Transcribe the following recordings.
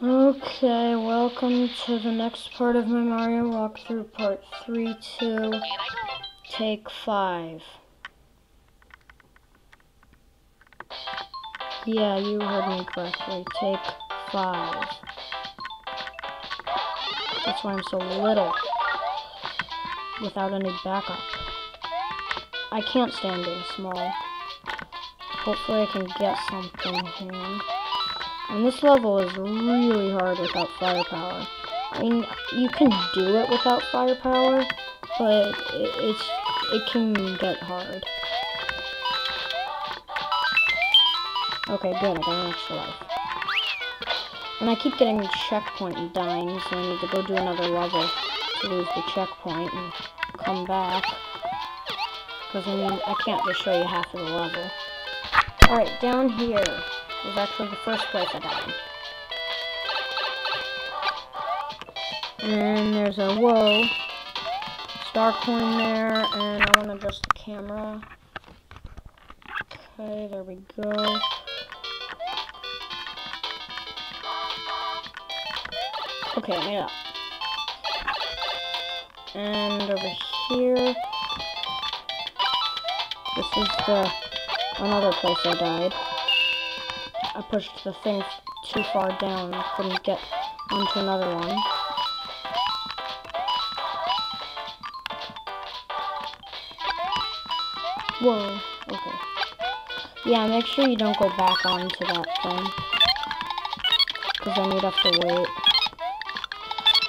Okay, welcome to the next part of my Mario walkthrough, part 3-2, take 5. Yeah, you heard me correctly, take 5. That's why I'm so little, without any backup. I can't stand being small. Hopefully I can get something here. And this level is really hard without firepower. I mean, you can do it without firepower, but it can get hard. Okay, good, I got an extra life. And I keep getting the checkpoint and dying, so I need to go do another level to lose the checkpoint and come back. Because, I mean, I can't just show you half of the level. Alright, down here was actually the first place I died. And there's a, whoa, star coin there, and I want to adjust the camera. Okay, there we go. Okay, I made it up. And over here, this is another place I died. I pushed the thing too far down and couldn't get onto another one. Whoa, okay. Yeah, make sure you don't go back onto that thing, because then you'd have to wait.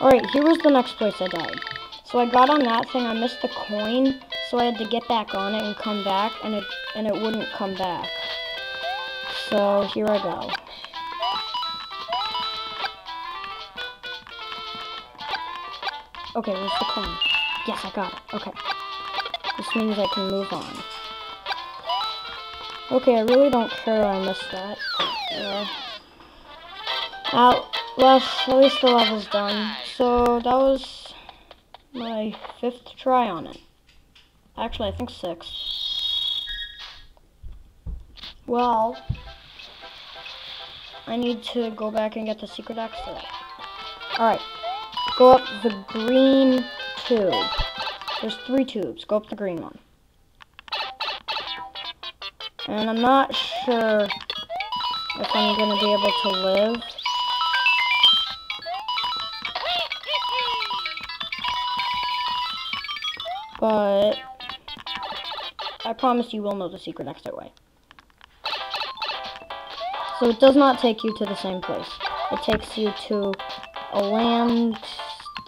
Alright, here was the next place I died. So I got on that thing, I missed the coin, so I had to get back on it and come back, and it wouldn't come back. So here I go. Okay, where's the coin? Yes, I got it. Okay. This means I can move on. Okay, I really don't care I missed that. At least the level's done. So that was my 5th try on it. Actually, I think 6th. Well, I need to go back and get the secret exit. Alright, go up the green tube. There's 3 tubes. Go up the green one. And I'm not sure if I'm going to be able to live. But I promise you will know the secret exit way. So it does not take you to the same place. It takes you to a land,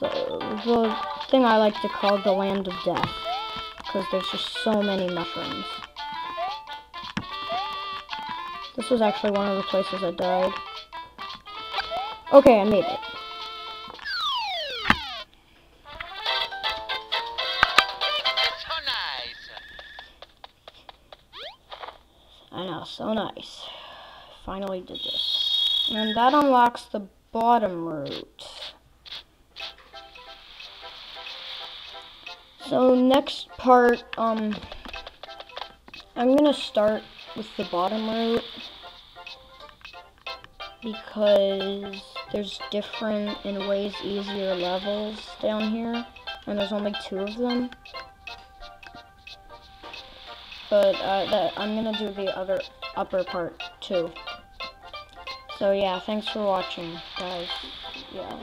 the thing I like to call the land of death, because there's just so many mushrooms. This was actually one of the places I died. Okay, I made it. So nice. I know, so nice. Finally did this. And that unlocks the bottom route. So next part, I'm gonna start with the bottom route because there's different and ways easier levels down here, and there's only 2 of them. But I'm gonna do the upper part too. So yeah, thanks for watching, guys. Yeah.